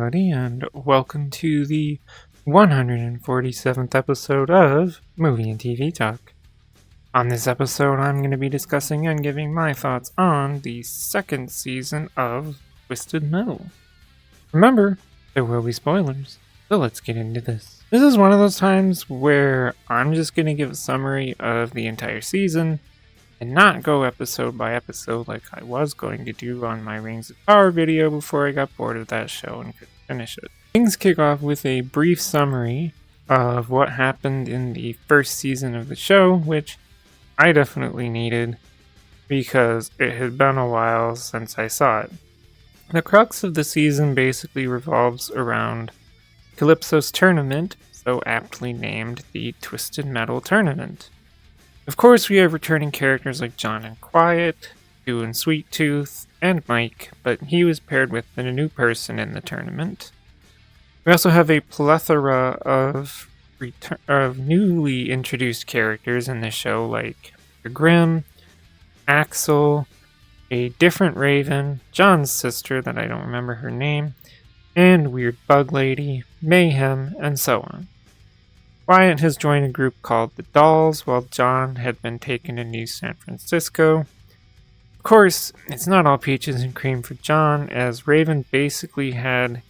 everybody, and welcome to the 147th episode of Movie and TV Talk. On this episode, I'm going to be discussing and giving my thoughts on the second season of Twisted Metal. Remember, there will be spoilers, so let's get into this. This is one of those times where I'm just going to give a summary of the entire season and not go episode by episode like I was going to do on my Rings of Power video before I got bored of that show and couldn't finish it. Things kick off with a brief summary of what happened in the first season of the show, which I definitely needed because it had been a while since I saw it. The crux of the season basically revolves around Calypso's tournament, so aptly named the Twisted Metal Tournament. Of course, we have returning characters like John and Quiet, Stu and Sweet Tooth, and Mike, but he was paired with a new person in the tournament. We also have a plethora of newly introduced characters in the show, like Grimm, Axel, a different Raven, John's sister that I don't remember her name, and Weird Bug Lady, Mayhem, and so on. Wyatt has joined a group called the Dolls, while John had been taken to New San Francisco. Of course, it's not all peaches and cream for John, as Raven basically had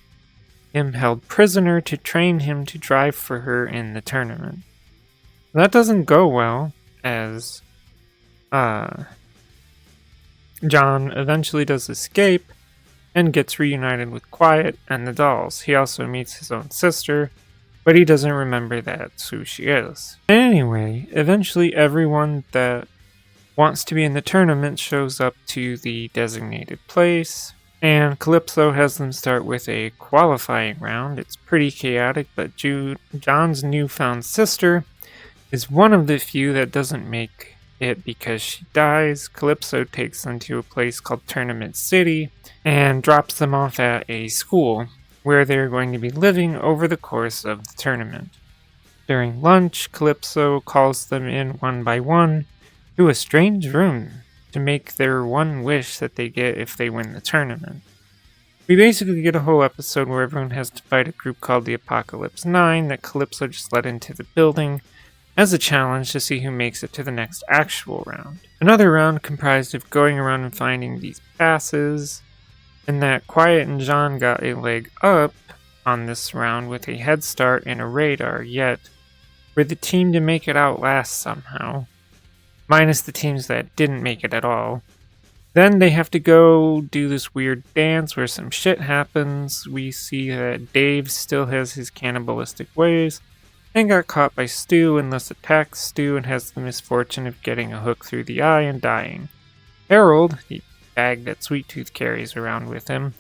him held prisoner to train him to drive for her in the tournament. That doesn't go well, as John eventually does escape and gets reunited with Quiet and the Dolls. He also meets his own sister, but he doesn't remember that's who she is. Anyway, eventually everyone that wants to be in the tournament shows up to the designated place, and Calypso has them start with a qualifying round. It's pretty chaotic, but John's newfound sister is one of the few that doesn't make it because she dies. Calypso takes them to a place called Tournament City and drops them off at a school where they're going to be living over the course of the tournament. During lunch, Calypso calls them in one by one to a strange room to make their one wish that they get if they win the tournament. We basically get a whole episode where everyone has to fight a group called the Apocalypse 9 that Calypso just let into the building as a challenge to see who makes it to the next actual round. Another round comprised of going around and finding these passes, and that Quiet and John got a leg up on this round with a head start and a radar, yet we're the team to make it out last somehow, minus the teams that didn't make it at all. Then they have to go do this weird dance where some shit happens. We see that Dave still has his cannibalistic ways and got caught by Stu and thus attacks Stu and has the misfortune of getting a hook through the eye and dying. Harold, the bag that Sweet Tooth carries around with him,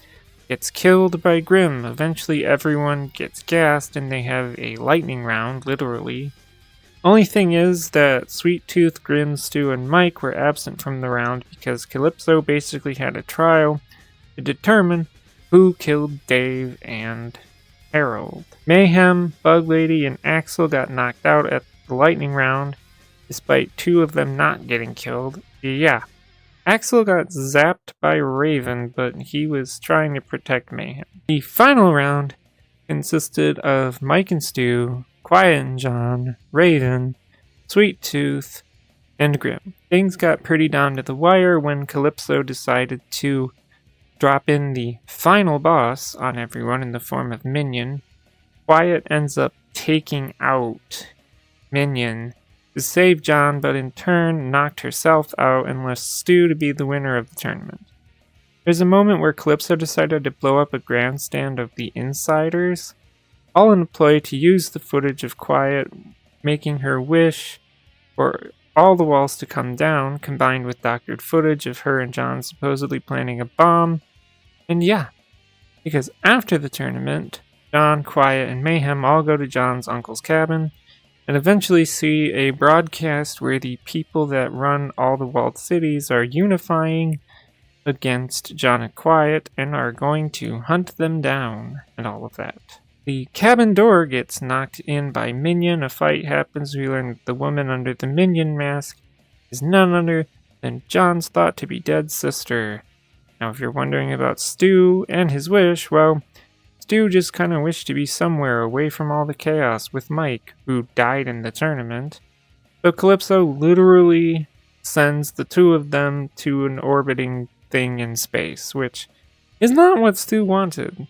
gets killed by Grimm. Eventually everyone gets gassed and they have a lightning round, literally. Only thing is that Sweet Tooth, Grimm, Stu, and Mike were absent from the round because Calypso basically had a trial to determine who killed Dave and Harold. Mayhem, Bug Lady, and Axel got knocked out at the lightning round, despite two of them not getting killed. Yeah. Axel got zapped by Raven, but he was trying to protect Mayhem. The final round consisted of Mike and Stu, Quiet and John, Raven, Sweet Tooth, and Grimm. Things got pretty down to the wire when Calypso decided to drop in the final boss on everyone in the form of Minion. Quiet ends up taking out Minion to save John, but in turn knocked herself out and left Stu to be the winner of the tournament. There's a moment where Calypso decided to blow up a grandstand of the Insiders, all in a ploy to use the footage of Quiet making her wish for all the walls to come down, combined with doctored footage of her and John supposedly planning a bomb. And yeah, because after the tournament, John, Quiet, and Mayhem all go to John's uncle's cabin and eventually see a broadcast where the people that run all the walled cities are unifying against John and Quiet and are going to hunt them down and all of that. The cabin door gets knocked in by Minion. A fight happens. We learn that the woman under the Minion mask is none other than John's thought to be dead sister. Now, if you're wondering about Stu and his wish, well, Stu just kind of wished to be somewhere away from all the chaos with Mike, who died in the tournament. So Calypso literally sends the two of them to an orbiting thing in space, which is not what Stu wanted.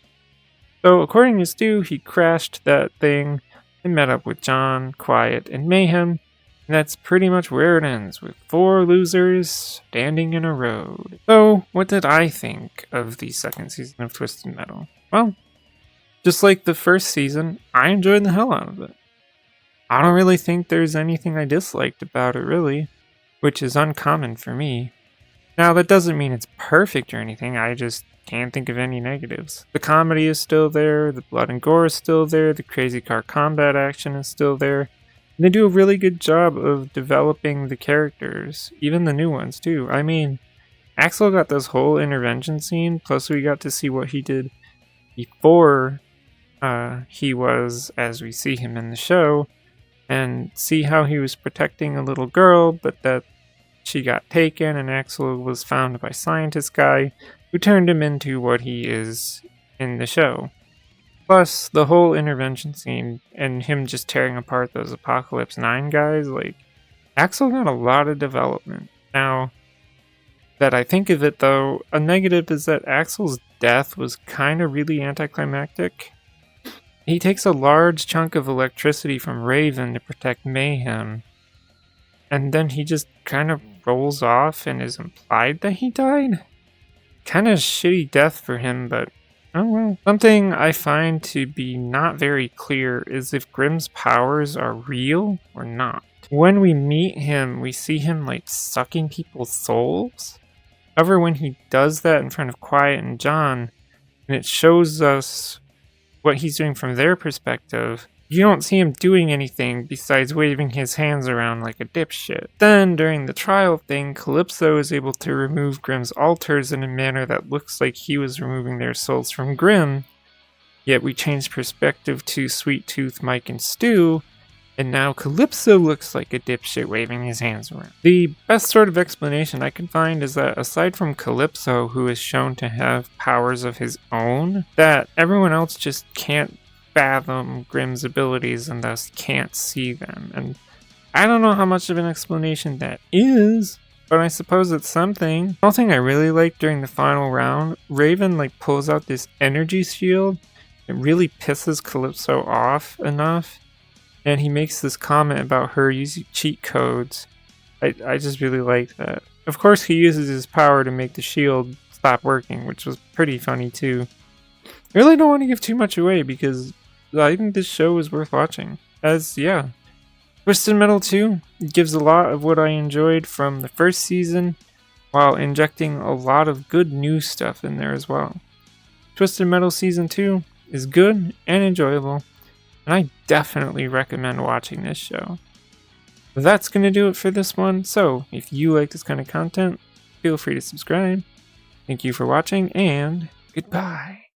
So according to Stu, he crashed that thing and met up with John, Quiet, and Mayhem, and that's pretty much where it ends, with 4 losers standing in a road. So, what did I think of the second season of Twisted Metal? Well, just like the first season, I enjoyed the hell out of it. I don't really think there's anything I disliked about it, really, which is uncommon for me. Now, that doesn't mean it's perfect or anything, I just can't think of any negatives. The comedy is still there, the blood and gore is still there, the crazy car combat action is still there. And they do a really good job of developing the characters, even the new ones too. I mean, Axel got this whole intervention scene, plus we got to see what he did before he was as we see him in the show, and see how he was protecting a little girl, but that she got taken and Axel was found by scientist guy who turned him into what he is in the show. Plus, the whole intervention scene and him just tearing apart those Apocalypse 9 guys, like, Axel got a lot of development. Now, that I think of it though, a negative is that Axel's death was kind of really anticlimactic. He takes a large chunk of electricity from Raven to protect Mayhem, and then he just kind of rolls off and is implied that he died. Kind of shitty death for him, but oh well. Something I find to be not very clear is if Grimm's powers are real or not. When we meet him, we see him like sucking people's souls. However, when he does that in front of Quiet and John, and it shows us what he's doing from their perspective, you don't see him doing anything besides waving his hands around like a dipshit. Then, during the trial thing, Calypso is able to remove Grimm's alters in a manner that looks like he was removing their souls from Grimm, yet we change perspective to Sweet Tooth, Mike, and Stu, and now Calypso looks like a dipshit waving his hands around. The best sort of explanation I can find is that aside from Calypso, who is shown to have powers of his own, that everyone else just can't fathom Grimm's abilities and thus can't see them. And I don't know how much of an explanation that is, but I suppose it's something. One thing I really liked during the final round, Raven pulls out this energy shield. It really pisses Calypso off enough, and he makes this comment about her using cheat codes. I just really like that. Of course, he uses his power to make the shield stop working, which was pretty funny too. I really don't want to give too much away because I think this show is worth watching. Twisted Metal 2 gives a lot of what I enjoyed from the first season while injecting a lot of good new stuff in there as well. Twisted Metal Season 2 is good and enjoyable, and I definitely recommend watching this show. That's going to do it for this one, so if you like this kind of content, feel free to subscribe. Thank you for watching, and goodbye.